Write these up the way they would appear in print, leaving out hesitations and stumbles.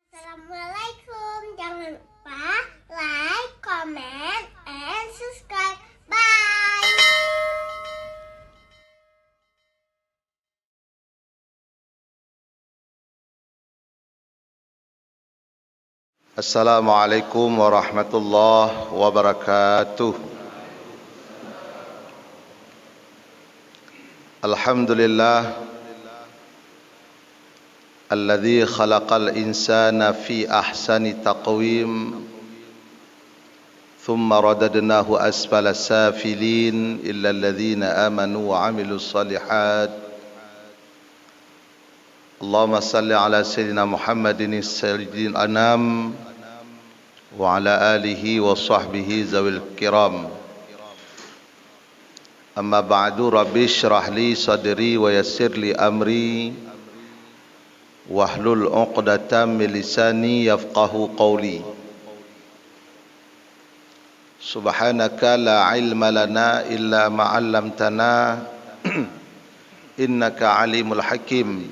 Assalamualaikum. Jangan lupa like, comment, and subscribe. Bye. Assalamualaikum warahmatullahi wabarakatuh. Alhamdulillah alladzi khalaqal insana fi ahsani taqwim thumma radadnahu asfala safilin illa alladhina amanu wa amilus salihat. Allahumma salli ala sayyidina Muhammadin sayyidil anam wa ala alihi wa sahbihi zawil kiram. Amma ba'du, rabbi syrah li sadri wa yassir li amri wahlul 'uqdatam min lisani yafqahu qawli. Subhanaka la ilma lana illa ma 'allamtana innaka alimul hakim.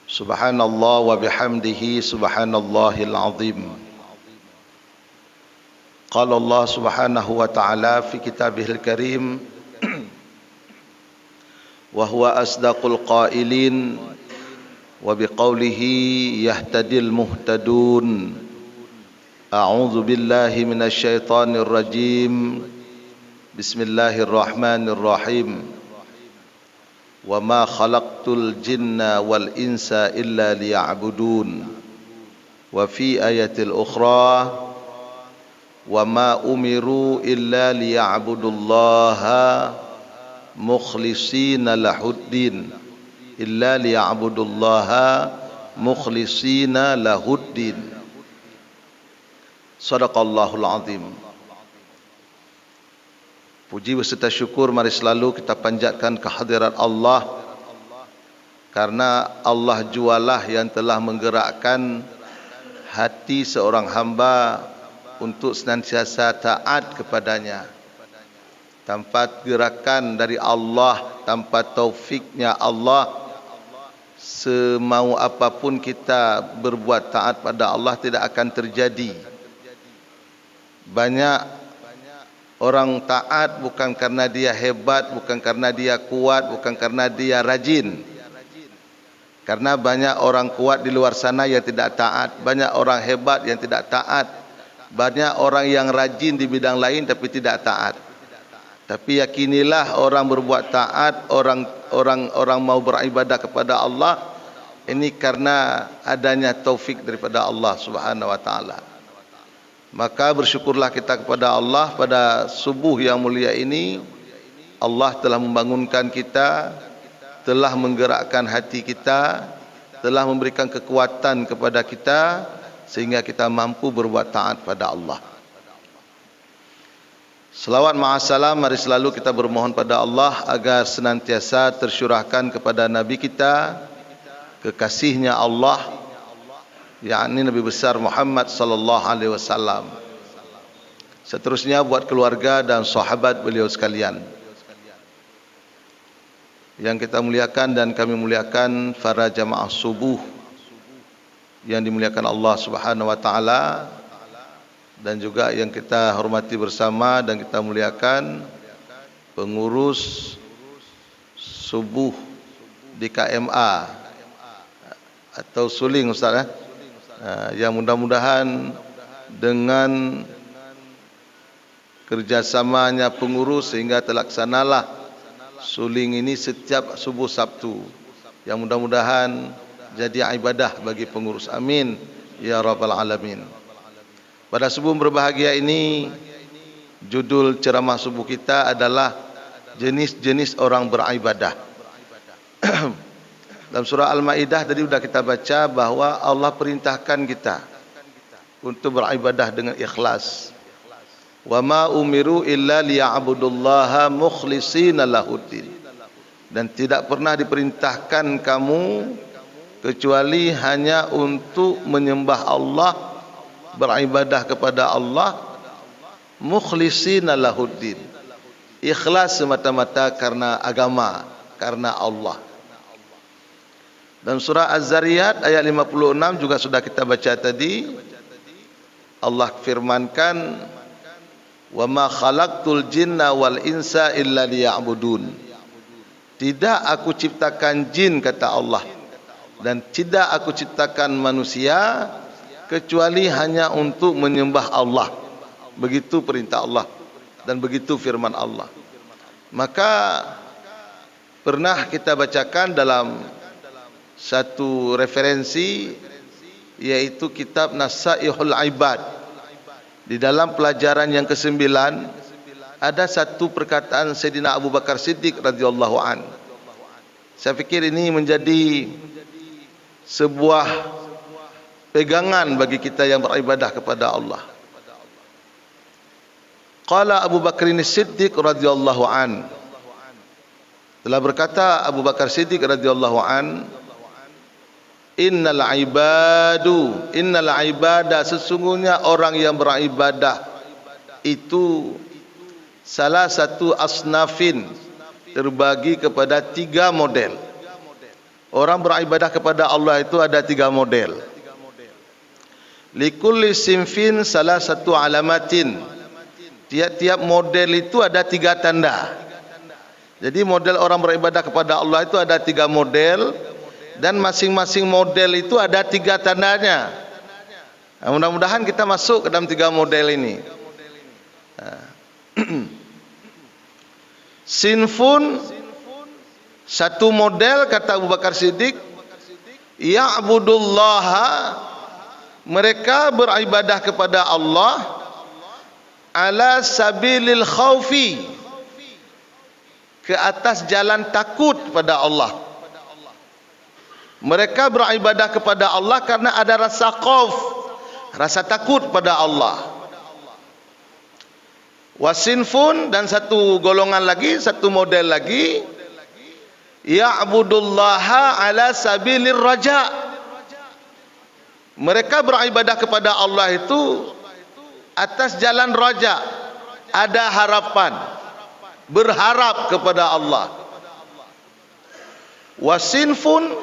Subhanallah wa bihamdihi subhanallahil azim. Qala Allah subhanahu wa ta'ala fi kitabihil karim wa huwa asdaqul qailin wa biqaulihi yahtadil muhtadun. A'udzu billahi minasy syaithanir rajim. Bismillahirrahmanirrahim. Wa ma khalaqtul jinna wal insa illa liya'budun. Wa fi ayatil ukhra wa ma umiru illa liya'budullaha mukhlishina lahuddin illa liya'budullaha mukhlishina lahuddin. Shadaqallahul azim. Puji beserta syukur mari selalu kita panjatkan kehadirat Allah, karena Allah jualah yang telah menggerakkan hati seorang hamba untuk senantiasa taat kepadanya. Tanpa gerakan dari Allah, tanpa taufiknya Allah, semau apapun kita berbuat taat pada Allah tidak akan terjadi. Banyak orang taat bukan karena dia hebat, bukan karena dia kuat, bukan karena dia rajin. Karena banyak orang kuat di luar sana yang tidak taat, banyak orang hebat yang tidak taat, banyak orang yang rajin di bidang lain tapi tidak taat. Tapi yakinilah, orang berbuat taat, orang mau beribadah kepada Allah, ini karena adanya taufik daripada Allah Subhanahu wa taala. Maka bersyukurlah kita kepada Allah pada subuh yang mulia ini. Allah telah membangunkan kita, telah menggerakkan hati kita, telah memberikan kekuatan kepada kita sehingga kita mampu berbuat taat pada Allah. Selawat ma'asalam mari selalu kita bermohon pada Allah agar senantiasa tersyurahkan kepada Nabi kita, kekasihnya Allah, yakni Nabi besar Muhammad sallallahu alaihi wasallam. Seterusnya buat keluarga dan sahabat beliau sekalian yang kita muliakan dan kami muliakan, para jamaah subuh yang dimuliakan Allah Subhanahu wa taala, dan juga yang kita hormati bersama dan kita muliakan pengurus subuh di KMA atau Suling Ustaz, yang mudah-mudahan dengan kerjasamanya pengurus sehingga terlaksanalah Suling ini setiap subuh Sabtu, yang mudah-mudahan jadi ibadah bagi pengurus. Amin ya rabbal alamin. Pada subuh berbahagia ini, judul ceramah subuh kita adalah jenis-jenis orang beribadah. Dalam surah Al-Maidah tadi sudah kita baca bahwa Allah perintahkan kita untuk beribadah dengan ikhlas. Wa ma umiru illa liya'budullaha mukhlishina lahuddin. Dan tidak pernah diperintahkan kamu kecuali hanya untuk menyembah Allah, beribadah kepada Allah, mukhlishina lahuddin, ikhlas semata-mata karena agama, karena Allah. Dan surah Az-Zariyat ayat 56 juga sudah kita baca tadi. Allah firmankan, "Wa ma khalaqtul jinna wal insa illa liya'budun." Tidak aku ciptakan jin, kata Allah, dan tidak aku ciptakan manusia kecuali hanya untuk menyembah Allah. Begitu perintah Allah dan begitu firman Allah. Maka pernah kita bacakan dalam satu referensi, yaitu kitab Nasaihul Ibad. Di dalam pelajaran yang ke-9 ada satu perkataan Sayyidina Abu Bakar Siddiq radhiyallahu an. Saya fikir ini menjadi sebuah pegangan bagi kita yang beribadah kepada Allah. Qala Abu Bakar Siddiq radhiyallahu an, telah berkata Abu Bakar Siddiq radhiyallahu an, innal ibada, sesungguhnya orang yang beribadah itu salah satu asnafin, terbagi kepada 3 model. Orang beribadah kepada Allah itu ada 3 model. Likulli sinfin salah satu alamatin, tiap-tiap model itu ada 3 tanda. Jadi model orang beribadah kepada Allah itu ada 3 model, dan masing-masing model itu ada 3 tandanya. Mudah-mudahan kita masuk ke dalam 3 model ini. Sinfun, satu model, kata Abu Bakar Siddiq, ya'budullaha, mereka beribadah kepada Allah ala sabilil khaufi, ke atas jalan takut pada Allah. Mereka beribadah kepada Allah karena ada rasa khauf, rasa takut pada Allah. Wasinfun, dan satu golongan lagi, satu model lagi, ya'budullaha ala sabilir raja, mereka beribadah kepada Allah itu atas jalan raja, ada harapan, berharap kepada Allah. Wasinfun,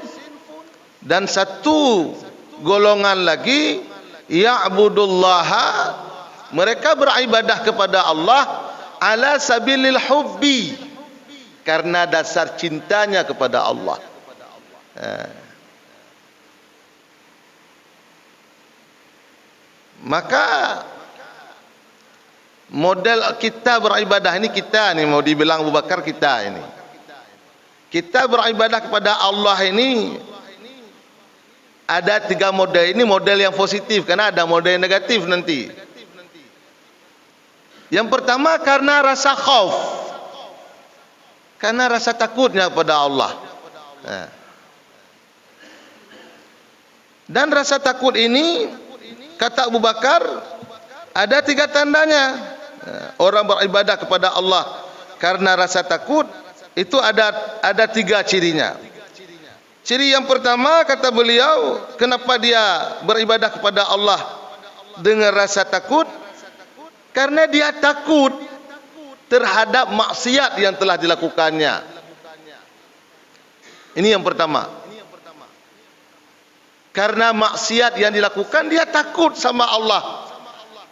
dan satu golongan lagi, ya'budullaha, mereka beribadah kepada Allah ala sabilil hubbi, karena dasar cintanya kepada Allah. Maka model kita beribadah ini, kita ni mau dibilang Abu Bakar, kita ini, kita beribadah kepada Allah ini ada 3 model. Ini model yang positif, karena ada model yang negatif nanti. Yang pertama karena rasa khauf, karena rasa takutnya kepada Allah. Dan rasa takut ini, kata Abu Bakar, ada 3 tandanya. Orang beribadah kepada Allah karena rasa takut itu ada 3 cirinya. Ciri yang pertama, kata beliau, kenapa dia beribadah kepada Allah dengan rasa takut? Karena dia takut terhadap maksiat yang telah dilakukannya. Ini yang pertama. Karena maksiat yang dilakukan, dia takut sama Allah,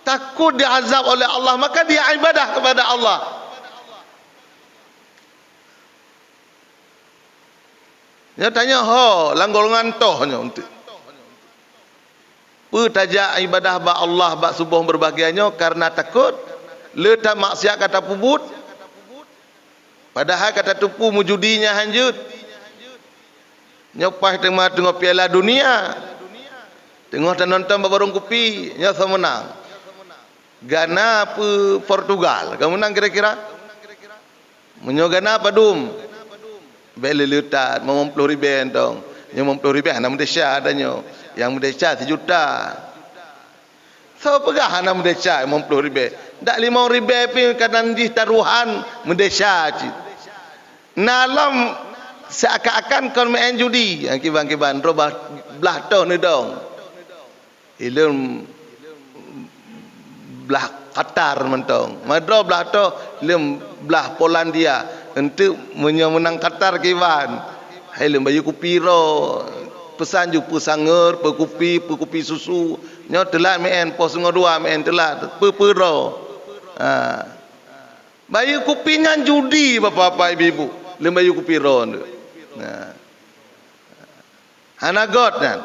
takut diazab oleh Allah, maka dia ibadah kepada Allah. Dia tanya, langgolongan tohnya untuk tajak ibadah ba Allah ba subuh berbahagianya karena takut letak maksiat kata pubut, padahal kata tupu mujudinya hanjut nyopah tengah piala dunia, tengah nonton babarung kopi nyata menang gana pe Portugal, kamu menang kira-kira menyogana apa dum beli letak 50,000 dong, 50,000 anak Malaysia adanya, yang Malaysia 1 juta. So pegah anak Malaysia 50,000. Dak 5,000 pi kanan di taruhan Malaysia cik. Nalam seakan-akan kon main judi, yang kiban-kiban robah belah toh ni dong. Ilum belah Qatar mentong. Madro belah toh ilum belah Polandia. Untuk menang Qatar kiban. Hai lembayu kopi ro. Pesan jumpa sangar, pe kopi susu. Nyo telat men pos ngodua men telat. Pe ro. Bayu kopi nyan judi bapak-bapak ibu-ibu. Lembayu kopi ro tu. Hanagot kan.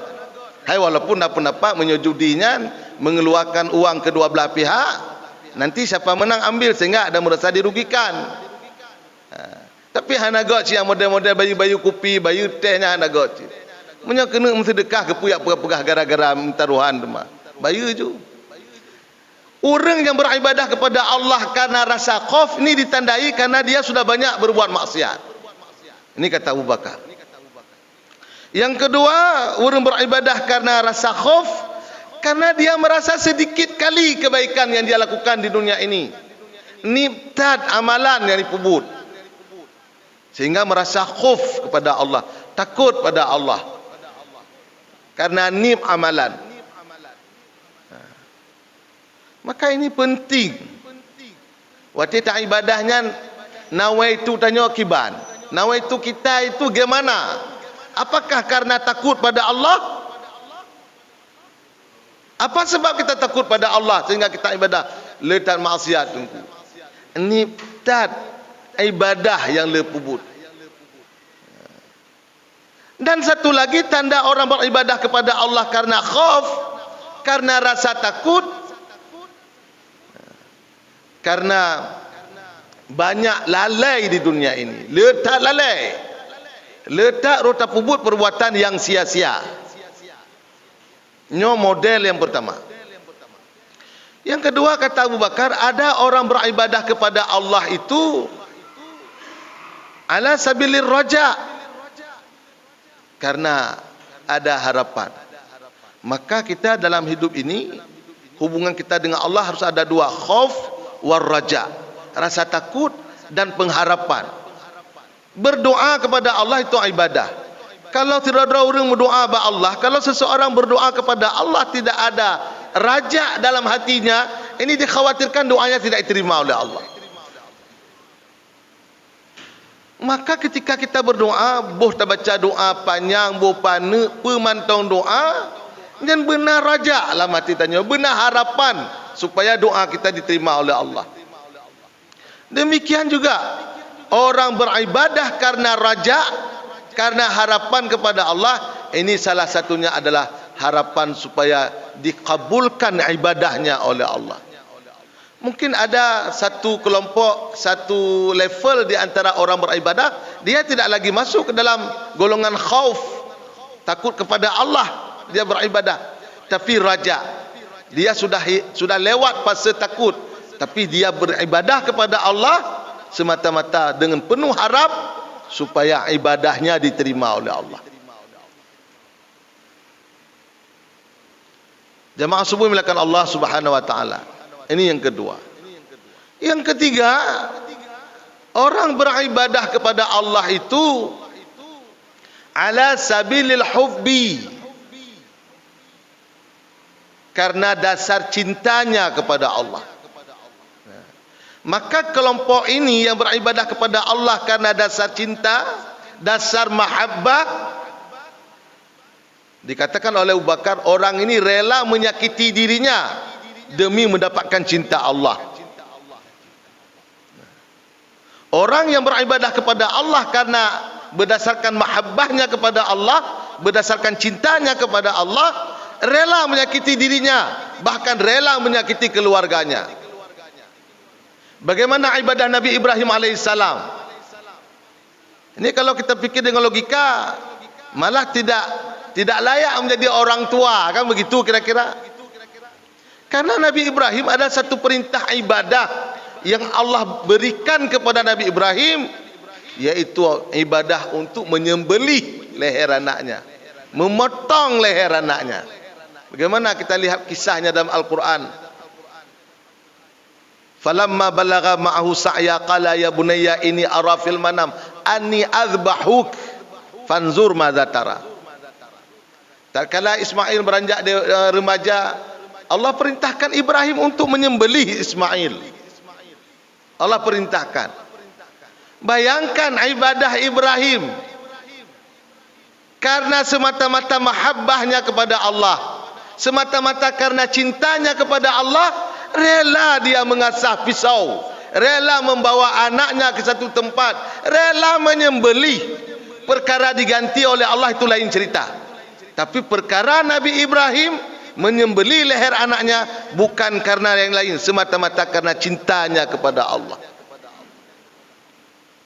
Hai walaupun dapat menyejudinya mengeluarkan uang kedua belah pihak, nanti siapa menang ambil sehingga ada merasa dirugikan. Tapi hanagot yang model-model bayu-bayu kopi, bayu tehnya hanagot. Punya kena sedekah ke puyak pegah gara-gara minta ruhan tu mah. Bayu je. Orang yang beribadah kepada Allah karena rasa khauf ini ditandai karena dia sudah banyak berbuat maksiat. Ini kata Abu Bakar. Yang kedua, orang beribadah karena rasa khauf karena dia merasa sedikit kali kebaikan yang dia lakukan di dunia ini. Nibtat amalan yang dipubut. Sehingga merasa khauf kepada Allah, takut pada Allah. Karena nib amalan. Maka ini penting. Waktu tak ibadahnya nawaitu tanya kiban. Nawaitu kita itu gimana? Apakah karena takut pada Allah? Apa sebab kita takut pada Allah sehingga kita ibadah letak maksiat tunggu. Ini tak ibadah yang lepubut. Dan satu lagi tanda orang beribadah kepada Allah karena khauf, karena rasa takut, karena banyak lalai di dunia ini. Letak lalai. Letak rota pubut perbuatan yang sia-sia. Nyo model yang pertama. Yang kedua kata Abu Bakar, ada orang beribadah kepada Allah itu ala sabilir raja, karena ada harapan. Maka kita dalam hidup ini, hubungan kita dengan Allah harus ada dua, khauf war raja, rasa takut dan pengharapan. Berdoa kepada Allah itu ibadah. Kalau tidak ada orang berdoa kepada Allah, kalau seseorang berdoa kepada Allah tidak ada raja dalam hatinya, ini dikhawatirkan doanya tidak diterima oleh Allah. Maka ketika kita berdoa, boh tak baca doa panjang, boh pane, pemantau doa, dan benar raja lah mati tanya, benar harapan supaya doa kita diterima oleh Allah. Demikian juga orang beribadah karena raja, karena harapan kepada Allah, ini salah satunya adalah harapan supaya dikabulkan ibadahnya oleh Allah. Mungkin ada satu kelompok, satu level di antara orang beribadah, dia tidak lagi masuk ke dalam golongan khauf, takut kepada Allah, dia beribadah. Tapi raja, dia sudah lewat fase takut, tapi dia beribadah kepada Allah semata-mata dengan penuh harap supaya ibadahnya diterima oleh Allah. Jamaah subuh melakukan Allah Subhanahu wa taala. Ini yang kedua. Yang ketiga, orang beribadah kepada Allah itu ala sabilil hubbi, karena dasar cintanya kepada Allah. Maka kelompok ini yang beribadah kepada Allah karena dasar cinta, dasar mahabbah, dikatakan oleh Abu Bakar, orang ini rela menyakiti dirinya demi mendapatkan cinta Allah. Orang yang beribadah kepada Allah karena berdasarkan mahabbahnya kepada Allah, berdasarkan cintanya kepada Allah, rela menyakiti dirinya, bahkan rela menyakiti keluarganya. Bagaimana ibadah Nabi Ibrahim alaihissalam? Ini kalau kita fikir dengan logika, malah tidak layak menjadi orang tua, kan begitu kira-kira? Karena Nabi Ibrahim ada satu perintah ibadah yang Allah berikan kepada Nabi Ibrahim, yaitu ibadah untuk menyembelih leher anaknya, memotong leher anaknya. Bagaimana kita lihat kisahnya dalam Al-Quran? Falamma balagha ma'ahu sa'ya qala ya bunayya inni ara fil manam anni azbahuk fanzur madza tara. Tatkala Ismail beranjak remaja, Allah perintahkan Ibrahim untuk menyembelih Ismail. Allah perintahkan. Bayangkan ibadah Ibrahim karena semata-mata mahabbahnya kepada Allah, semata-mata karena cintanya kepada Allah, rela dia mengasah pisau, rela membawa anaknya ke satu tempat, rela menyembelih. Perkara diganti oleh Allah itu lain cerita. Tapi perkara Nabi Ibrahim menyembelih leher anaknya bukan karena yang lain, semata-mata karena cintanya kepada Allah.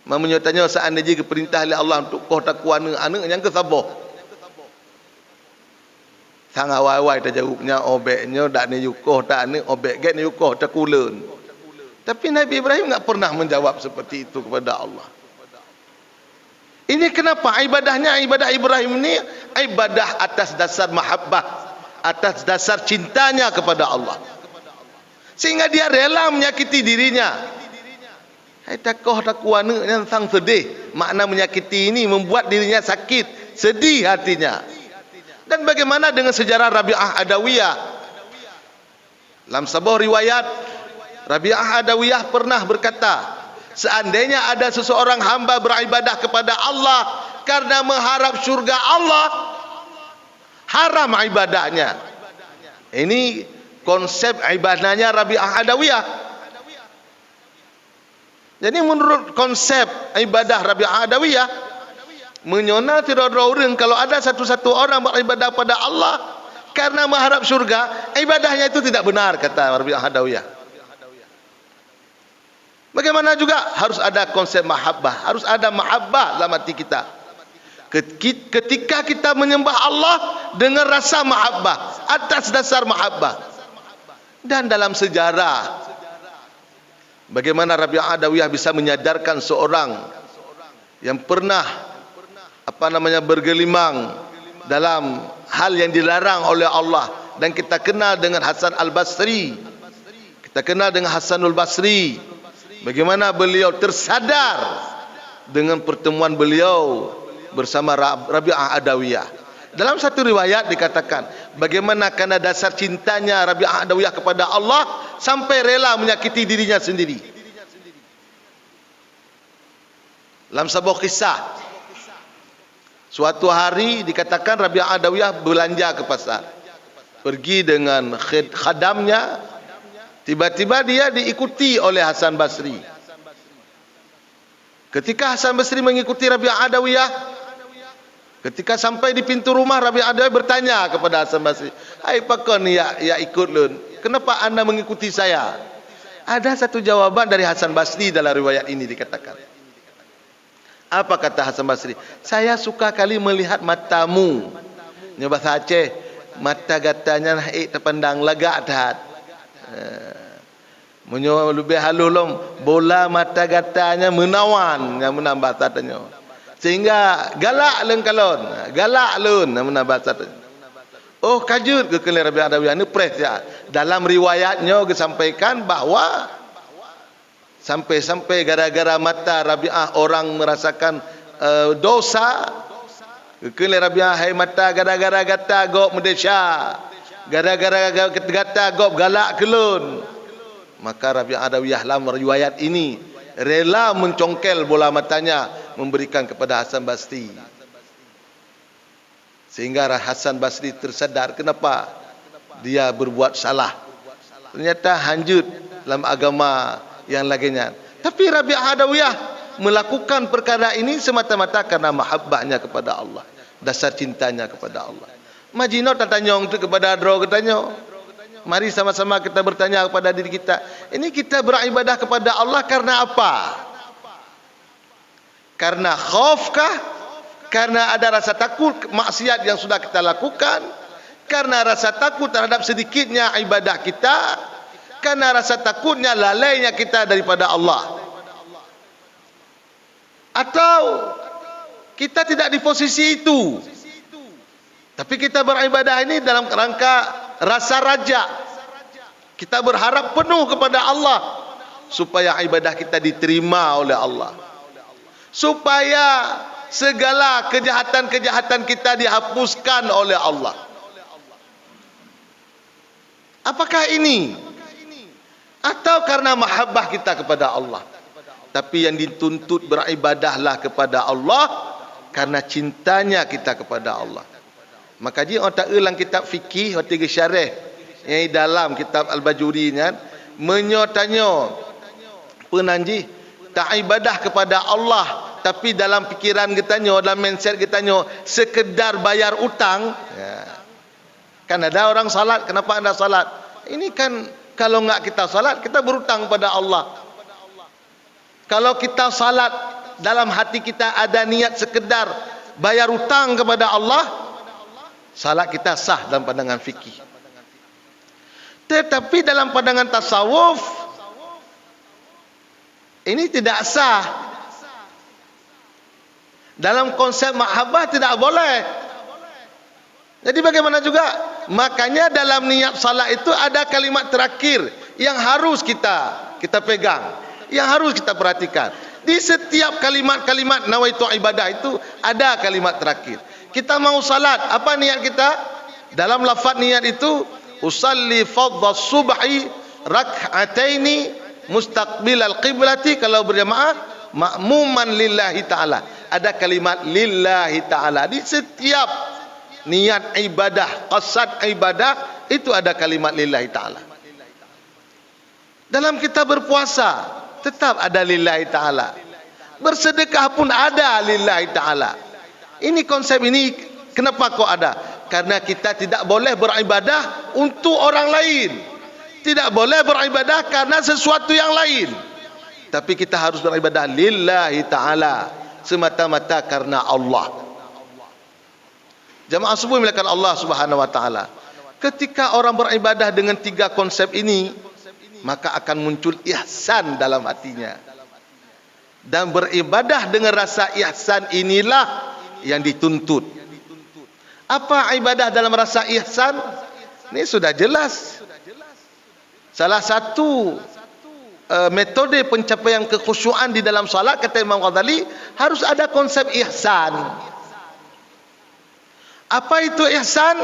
Mamanya tanya, seandainya diperintah oleh Allah untuk kau tak kuat anak yang kesabar. Sang awal-awal dia jawabnya, obeknya tak ni yukoh tak ni, obek get ni yukoh tak kulun. Tapi Nabi Ibrahim tak pernah menjawab seperti itu kepada Allah. Ini kenapa ibadahnya, ibadah Ibrahim ini ibadah atas dasar mahabbah, atas dasar cintanya kepada Allah, sehingga dia rela menyakiti dirinya. Hai takoh takwana yang sang sedih, makna menyakiti ini membuat dirinya sakit, sedih hatinya. Dan bagaimana dengan sejarah Rabi'ah Adawiyah? Dalam sebuah riwayat, Rabi'ah Adawiyah pernah berkata, seandainya ada seseorang hamba beribadah kepada Allah karena mengharap syurga Allah, haram ibadahnya. Ini konsep ibadahnya Rabi'ah Adawiyah. Jadi menurut konsep ibadah Rabi'ah Adawiyah, menyona tidak ada orang kalau ada satu-satu orang beribadah pada Allah karena mengharap syurga, ibadahnya itu tidak benar, kata Rabi'ah Adawiyah. Bagaimana juga harus ada konsep mahabbah, harus ada mahabbah dalam hati kita. Ketika kita menyembah Allah dengan rasa mahabbah, atas dasar mahabbah. Dan dalam sejarah, bagaimana Rabi'ah Adawiyah bisa menyadarkan seorang yang pernah bergelimang dalam hal yang dilarang oleh Allah. Dan kita kenal dengan Hasan Al-Basri, kita kenal dengan Hasanul Basri, bagaimana beliau tersadar dengan pertemuan beliau bersama Rabi'ah Adawiyah. Dalam satu riwayat dikatakan, bagaimana karena dasar cintanya Rabi'ah Adawiyah kepada Allah sampai rela menyakiti dirinya sendiri. Dalam sebuah kisah, suatu hari dikatakan Rabi'ah Adawiyah belanja ke pasar, pergi dengan khadamnya. Tiba-tiba dia diikuti oleh Hasan Basri. Ketika Hasan Basri mengikuti Rabi'ah Adawiyah, ketika sampai di pintu rumah, Rabi'ah Adawiyah bertanya kepada Hasan Basri, "Hai pakon ya ikut lun, kenapa anda mengikuti saya?" Ada satu jawaban dari Hasan Basri dalam riwayat ini dikatakan. Apa kata Hasan Basri? "Saya suka kali melihat matamu." Nya bahasa Aceh, mata gatanya naik terpandang lagak dah. Menyo lebih halus lom, bola mata gatanya menawan yang menambah tatanya, sehingga galak lun kalon, galak lun yang menambah tatanya. Oh kajut ke kele Rabi'ah Adawiyah ni pres ya. Dalam riwayatnya disampaikan bahawa sampai-sampai gara-gara mata Rabi'ah orang merasakan dosa. Kele Rabi'ah, hai mata gara-gara gata gop medesya, gara-gara gata gop galak kelun. Maka Rabi'ah Adawiyah dalam riwayat ini rela mencongkel bola matanya, memberikan kepada Hasan Basri. Sehingga Hasan Basri tersadar kenapa dia berbuat salah. Ternyata hanjut dalam agama yang lainnya. Tapi Rabi'ah Adawiyah melakukan perkara ini semata-mata karena mahabbahnya kepada Allah, dasar cintanya kepada Allah. Majino tak tanya itu kepada Adro, ketanya. Mari sama-sama kita bertanya kepada diri kita. Ini kita beribadah kepada Allah karena apa? Karena khaufkah? Karena ada rasa takut maksiat yang sudah kita lakukan? Karena rasa takut terhadap sedikitnya ibadah kita? Karena rasa takutnya lalainya kita daripada Allah? Atau kita tidak di posisi itu, tapi kita beribadah ini dalam rangka rasa raja. Kita berharap penuh kepada Allah supaya ibadah kita diterima oleh Allah, supaya segala kejahatan-kejahatan kita dihapuskan oleh Allah. Apakah ini? Atau karena mahabbah kita kepada Allah? Tapi yang dituntut beribadahlah kepada Allah karena cintanya kita kepada Allah. Maka dia orang tak ulang kitab fikih atau tiga syarah yang dalam kitab Al-Bajuri ni kan, menyotanya penanji tak ibadah kepada Allah tapi dalam fikiran kita nyo, dalam mindset kita nyo sekedar bayar utang. Ya. Kan ada orang salat, kenapa anda salat? Ini kan kalau enggak kita salat, kita berutang pada Allah. Kalau kita salat, dalam hati kita ada niat sekedar bayar utang kepada Allah, salat kita sah dalam pandangan fikih. Tetapi dalam pandangan tasawuf, ini tidak sah. Dalam konsep mahabbah tidak boleh. Jadi bagaimana juga? Makanya dalam niat salat itu ada kalimat terakhir yang harus kita pegang, yang harus kita perhatikan. Di setiap kalimat-kalimat nawaitu ibadah itu ada kalimat terakhir. Kita mau salat, apa niat kita? Dalam lafaz niat itu, usalli fardhu subhi rak'ataini mustaqbilal qiblati, kalau berjamaah ma'muman lillahi ta'ala. Ada kalimat lillahi ta'ala. Di setiap niat ibadah, qasad ibadah, itu ada kalimat lillahi ta'ala. Dalam kita berpuasa, tetap ada lillahi ta'ala. Bersedekah pun ada lillahi ta'ala. Ini konsep ini, kenapa kok ada? Karena kita tidak boleh beribadah untuk orang lain. Tidak boleh beribadah karena sesuatu yang lain. Tapi kita harus beribadah lillahi ta'ala, semata-mata karena Allah. Jamaah subuh milakan Allah Subhanahu wa taala. Ketika orang beribadah dengan tiga konsep ini, maka akan muncul ihsan dalam hatinya. Dan beribadah dengan rasa ihsan inilah yang dituntut. Apa ibadah dalam rasa ihsan? Ini sudah jelas. Salah satu metode pencapaian kekhusyuan di dalam salat, kata Imam Ghazali, harus ada konsep ihsan. Apa itu ihsan?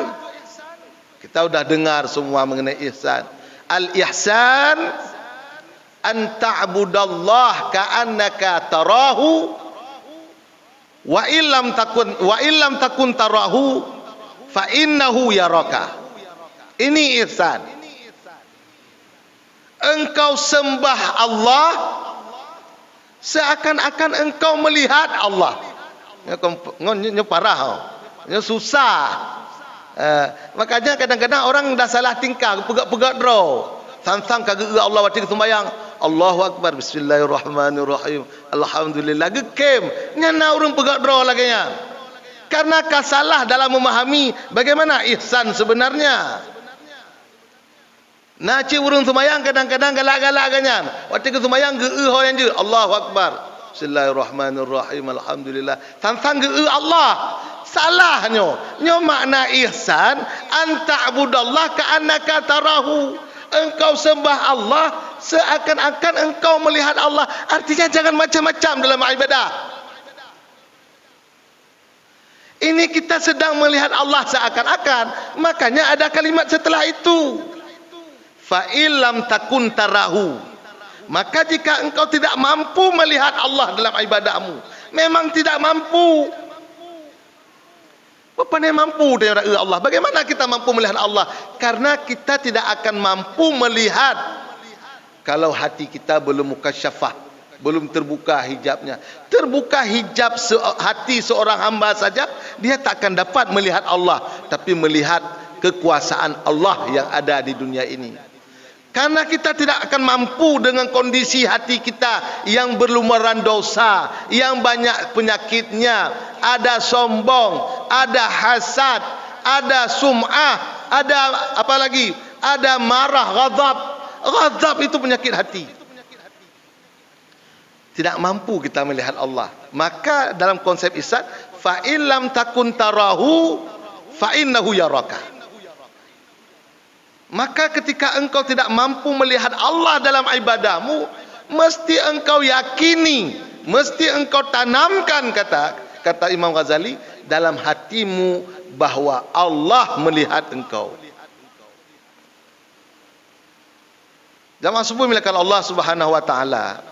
Kita sudah dengar semua mengenai ihsan. Al-ihsan an ta'budallah ka'annaka tarahu wa illam takun tarahu fa innahu yaraka. Ini ihsan. Engkau sembah Allah seakan-akan engkau melihat Allah. Ini parah. Ini susah. Makanya kadang-kadang orang dah salah tingkah, pegat-pegat draw. Sang-sang kagak Allah waktu sembahyang. Allahu Akbar, bismillahirrahmanirrahim, alhamdulillah, gekem. Nyana orang pegat draw lagi nya. Karena kasalah dalam memahami bagaimana ihsan sebenarnya. Naci urung sembahyang kadang-kadang galak-galak ganyan. Waktu ke sembahyang geu yang je. Allahu Akbar. Bismillahirrahmanirrahim. Alhamdulillah. Sang-sang geu Allah. Salahnya. Nyo makna ihsan an ta'budallah ka'annaka tarahu. Engkau sembah Allah seakan-akan engkau melihat Allah. Artinya jangan macam-macam dalam ibadah. Ini kita sedang melihat Allah seakan-akan. Makanya ada kalimat setelah itu. Fa illam takun tarahu, maka jika engkau tidak mampu melihat Allah dalam ibadahmu, memang tidak mampu. Apa yang mampu dengan Allah? Bagaimana kita mampu melihat Allah? Karena kita tidak akan mampu melihat kalau hati kita belum mukasyafah, belum terbuka hijabnya. Terbuka hijab hati seorang hamba saja, dia tak akan dapat melihat Allah, tapi melihat kekuasaan Allah yang ada di dunia ini. Karena kita tidak akan mampu dengan kondisi hati kita yang berlumuran dosa, yang banyak penyakitnya, ada sombong, ada hasad, ada sum'ah, ada apa lagi? Ada marah, ghadab. Ghadab itu penyakit hati. Tidak mampu kita melihat Allah. Maka dalam konsep ihsan, fa illam takun tarahu fa innahu yaraka. Maka ketika engkau tidak mampu melihat Allah dalam ibadahmu, mesti engkau yakini, mesti engkau tanamkan, kata Imam Ghazali, dalam hatimu bahwa Allah melihat engkau. Jamaah subuh milakan Allah Subhanahu wa taala.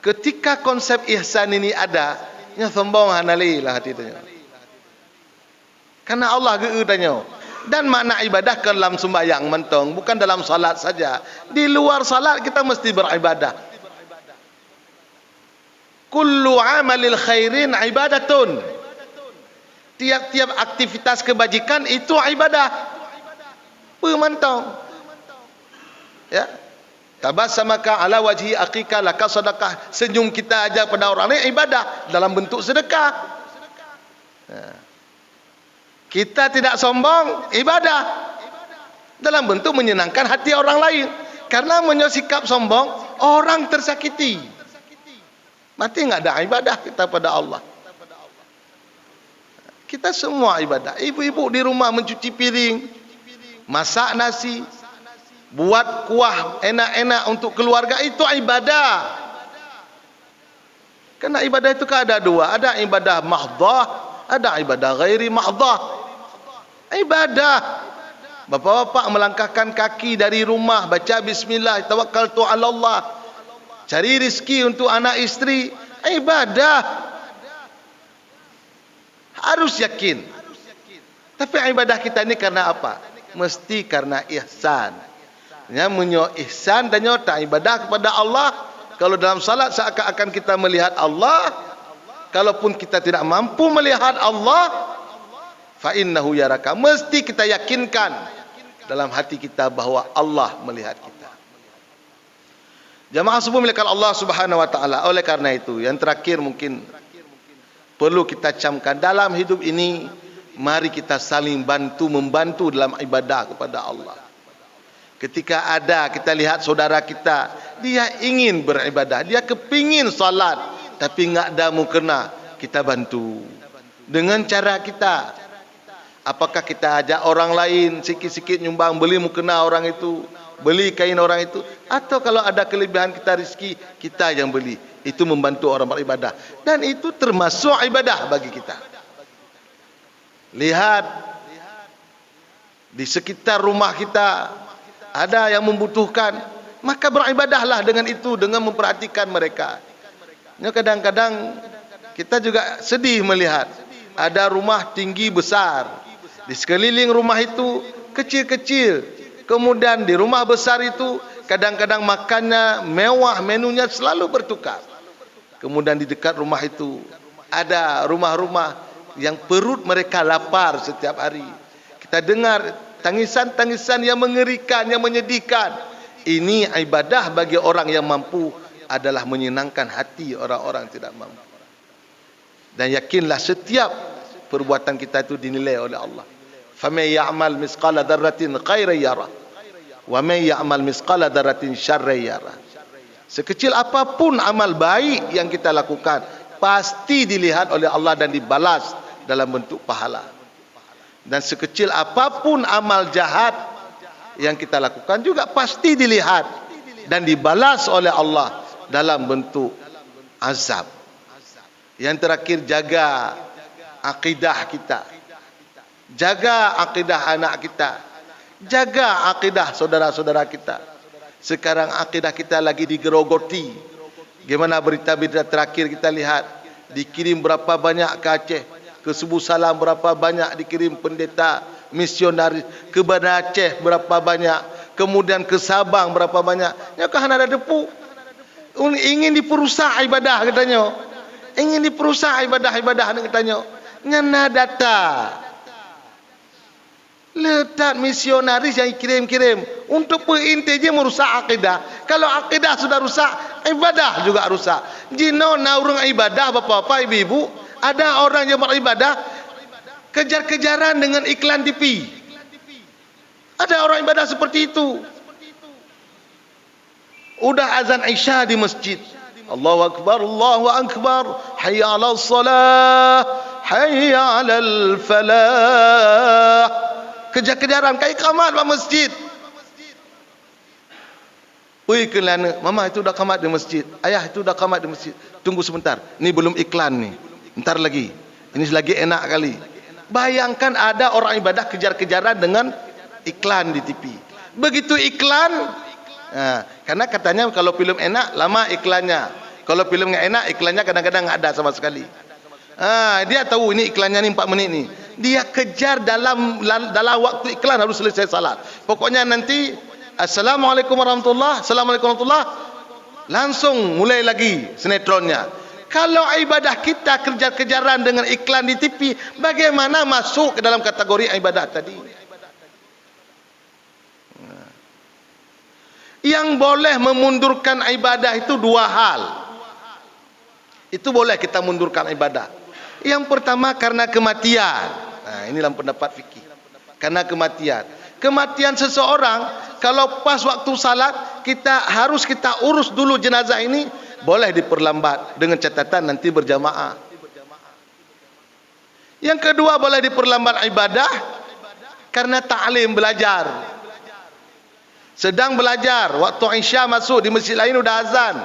Ketika konsep ihsan ini ada, nya sombong hanali lah hati tanya. Karena Allah geu tanya. Dan makna ibadah ke dalam sembahyang mentong, bukan dalam salat saja. Di luar salat kita mesti beribadah. Kullu amalil khairin ibadatun. Tiap-tiap aktivitas kebajikan itu ibadah. Pemantau. Ya. Tabassamaka ala wajhi aqiqa laka sedekah. Senyum kita aja pada orang lain ibadah dalam bentuk sedekah. Ya. Kita tidak sombong, ibadah dalam bentuk menyenangkan hati orang lain. Karena sikap sombong, orang tersakiti. Mati nggak ada ibadah kita pada Allah. Kita semua ibadah. Ibu-ibu di rumah mencuci piring, masak nasi, buat kuah enak-enak untuk keluarga, itu ibadah. Karena ibadah itu kan ada dua, ada ibadah mahdhah, ada ibadah ghairi mahdhah. Ibadah. Bapak-bapak melangkahkan kaki dari rumah, baca bismillah, tawakkaltu ala Allah, cari rezeki untuk anak istri, ibadah. Harus yakin. Tapi ibadah kita ini karena apa? Mesti karena ihsan. Ya, menyo ihsan dan nyota ibadah kepada Allah. Kalau dalam salat seakan-akan kita melihat Allah, kalaupun kita tidak mampu melihat Allah, fa innahu yaraka, mesti kita yakinkan dalam hati kita bahwa Allah melihat kita. Jamaah subuh milik Allah Subhanahu wa taala. Oleh karena itu, yang terakhir mungkin perlu kita camkan dalam hidup ini, mari kita saling bantu membantu dalam ibadah kepada Allah. Ketika ada kita lihat saudara kita, dia ingin beribadah, dia kepingin salat tapi enggak ada mukena, kita bantu dengan cara kita. Apakah kita ajak orang lain sikit-sikit nyumbang, beli mukena orang itu, beli kain orang itu, atau kalau ada kelebihan kita rezeki, kita yang beli. Itu membantu orang beribadah, dan itu termasuk ibadah bagi kita. Lihat di sekitar rumah kita ada yang membutuhkan, maka beribadahlah dengan itu, dengan memperhatikan mereka. Kadang-kadang kita juga sedih melihat ada rumah tinggi besar, di sekeliling rumah itu kecil-kecil, kemudian di rumah besar itu kadang-kadang makannya mewah, menunya selalu bertukar. Kemudian di dekat rumah itu ada rumah-rumah yang perut mereka lapar setiap hari. Kita dengar tangisan-tangisan yang mengerikan, yang menyedihkan. Ini ibadah bagi orang yang mampu adalah menyenangkan hati orang-orang tidak mampu. Dan yakinlah setiap perbuatan kita itu dinilai oleh Allah. Faman ya'mal misqala dzarratin khairan yarah wa man ya'mal misqala dzarratin syarran yarah. Sekecil apapun amal baik yang kita lakukan, pasti dilihat oleh Allah dan dibalas dalam bentuk pahala. Dan sekecil apapun amal jahat yang kita lakukan juga pasti dilihat dan dibalas oleh Allah dalam bentuk azab. Yang terakhir, jaga akidah kita, jaga akidah anak kita, jaga akidah saudara-saudara kita. Sekarang akidah kita lagi digerogoti. Gimana berita-berita terakhir kita lihat, dikirim berapa banyak ke Aceh, ke Subuh Salam berapa banyak dikirim pendeta misionaris, ke Banda Aceh berapa banyak, kemudian ke Sabang berapa banyak. Ya kan ada depu, ingin diperusak ibadah katanya, ingin diperusak ibadah-ibadah katanya. Nyana data letak misionaris yang kirim-kirim untuk perintinya merusak akidah. Kalau akidah sudah rusak, ibadah juga rusak. Jino naurung ibadah, bapak-bapak, ibu-ibu, ada orang yang beribadah kejar-kejaran dengan iklan TV. Ada orang ibadah seperti itu. Udah azan Isya di masjid, Allahu Akbar, Allahu Akbar, hayya 'alas salah, hayya 'alal falah. Kejar-kejaran kayak kamat di masjid. Ui kelana, mama itu dah kamat di masjid, ayah itu dah kamat di masjid. Tunggu sebentar, ini belum iklan nih. Entar lagi. Ini lagi enak kali. Bayangkan ada orang ibadah kejar-kejaran dengan iklan di TV. Begitu iklan, karena katanya kalau film enak lama iklannya. Kalau film nggak enak iklannya kadang-kadang nggak ada sama sekali. Dia tahu ini iklannya ni 4 menit ni. Dia kejar dalam waktu iklan harus selesai salat. Pokoknya nanti Assalamualaikum warahmatullahi, Assalamualaikum warahmatullahi, langsung mulai lagi sinetronnya. Kalau ibadah kita kejar-kejaran dengan iklan di TV, bagaimana masuk ke dalam kategori ibadah tadi? Yang boleh memundurkan ibadah itu 2 hal. Itu boleh kita mundurkan ibadah. Yang pertama karena kematian. Ini dalam pendapat fikih. Karena kematian. Kematian seseorang, kalau pas waktu salat, harus kita urus dulu jenazah ini, boleh diperlambat dengan catatan nanti berjamaah. Yang kedua boleh diperlambat ibadah karena ta'lim, belajar. Sedang belajar, waktu Isya masuk, di masjid lain udah azan.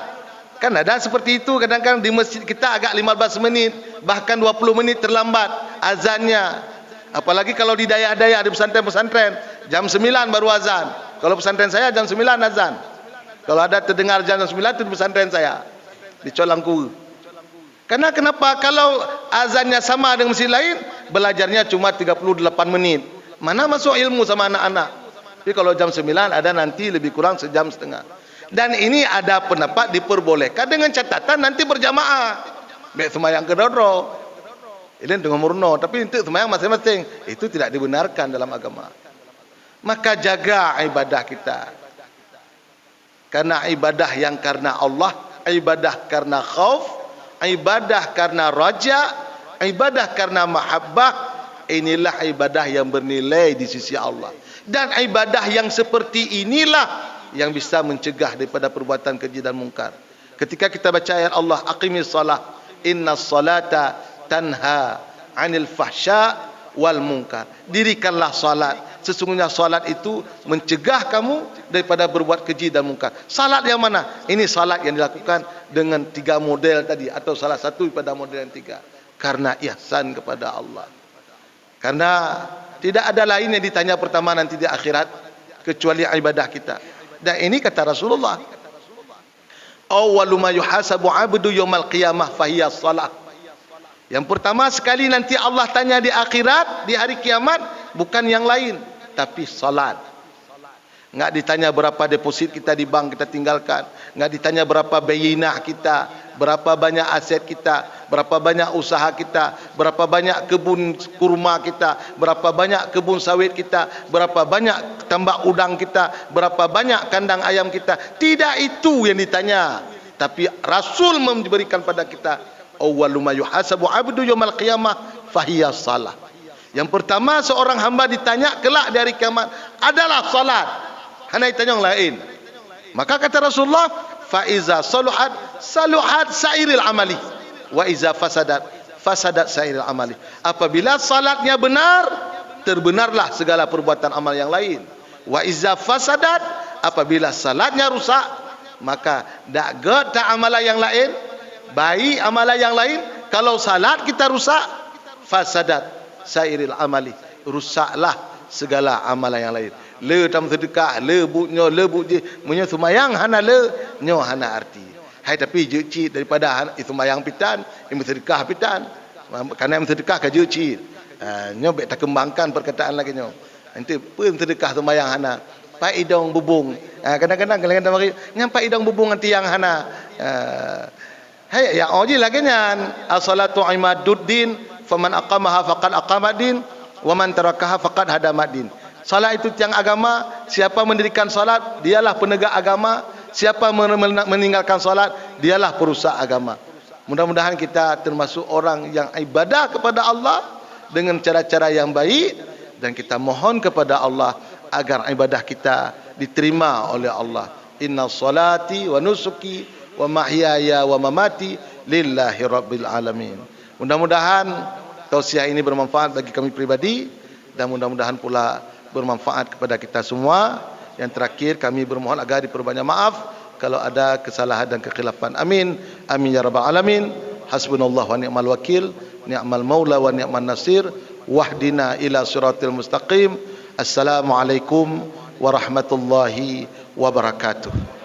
Kan ada seperti itu, kadang-kadang di masjid kita agak 15 menit, bahkan 20 menit terlambat azannya. Apalagi kalau di daerah-daerah, di pesantren-pesantren, jam 9 baru azan. Kalau pesantren saya jam 9 azan. Kalau ada terdengar jam 9 itu di pesantren saya, di Colangku. Karena kenapa? Kalau azannya sama dengan masjid lain, belajarnya cuma 38 menit. Mana masuk ilmu sama anak-anak? Tapi kalau jam 9 ada nanti lebih kurang sejam setengah. Dan ini ada pendapat diperbolehkan dengan catatan nanti berjamaah. Baik semayang kedoro. Ini dengan murno, tapi untuk semayang masing-masing. Itu tidak dibenarkan dalam agama. Maka jaga ibadah kita. Karena ibadah yang karena Allah, ibadah karena khauf, ibadah karena raja, ibadah karena mahabbah, inilah ibadah yang bernilai di sisi Allah. Dan ibadah yang seperti inilah yang bisa mencegah daripada perbuatan keji dan mungkar. Ketika kita baca ayat Allah, aqimis salah, innas salata tanha 'anil fahsya wal munkar. Dirikanlah salat. Sesungguhnya salat itu mencegah kamu daripada berbuat keji dan mungkar. Salat yang mana? Ini salat yang dilakukan dengan 3 model tadi, atau salah satu pada model yang 3. Karena ihsan kepada Allah. Karena tidak ada lain yang ditanya pertama nanti di akhirat kecuali ibadah kita. Dan ini kata Rasulullah, awwalu ma yuhasabu 'abdu yaumal qiyamah fahiyas shalah. Yang pertama sekali nanti Allah tanya di akhirat, di hari kiamat, bukan yang lain, tapi salat. Enggak ditanya berapa deposit kita di bank kita tinggalkan, enggak ditanya berapa bayinah kita, berapa banyak aset kita, berapa banyak usaha kita, berapa banyak kebun kurma kita, berapa banyak kebun sawit kita, berapa banyak tambak udang kita, berapa banyak kandang ayam kita. Tidak itu yang ditanya, tapi Rasul memberikan pada kita, awwalu ma yuhasabu 'abdu yaumal qiyamah fahiyas shalah. Yang pertama seorang hamba ditanya kelak dari kiamat adalah salat. Hanya ditanya yang lain. Maka kata Rasulullah, fa iza saluhat saluhat sairil amali wa iza fasadat fasadat sairil amali. Apabila salatnya benar, terbenarlah segala perbuatan amal yang lain. Wa iza fasadat, apabila salatnya rusak, maka dak geta amalan yang lain, baik amalan yang lain. Kalau salat kita rusak, fasadat sairil amali, rusaklah segala amalan yang lain. Le tam sedekah, le bunyo, le buji, munyo sumayang hana le, nyo hana arti. Hai tapi jeci daripada sumayang pitan, ilmu sedekah pitan. Karena ilmu sedekah ka jeci. Nyo bet tak kembangkan perkataan lagi nyo. Nanti pun sedekah sumayang hana. Pak idong bubung. Kadang-kadang mari nyampai idong bubung nanti yang hana. Hai ya oji lagi nyan. As-salatu imaduddin, faman aqamaha faqad aqamaddin, wa man tarakaha faqad hadamaddin. Salat itu tiang agama. Siapa mendirikan salat, dialah penegak agama. Siapa meninggalkan salat, dialah perusak agama. Mudah-mudahan kita termasuk orang yang ibadah kepada Allah dengan cara-cara yang baik, dan kita mohon kepada Allah agar ibadah kita diterima oleh Allah. Inna salati wa nusuki wa mahyaya wa mamati lillahi rabbil alamin. Mudah-mudahan tausiah ini bermanfaat bagi kami pribadi, dan mudah-mudahan pula bermanfaat kepada kita semua. Yang terakhir kami bermohon agar diperbanyak maaf kalau ada kesalahan dan kekhilafan. Amin. Amin ya rabbal alamin. Hasbunallahu wa ni'mal wakil, ni'mal maula wa ni'man nasir. Wahdina ila siratil mustaqim. Assalamualaikum warahmatullahi wabarakatuh.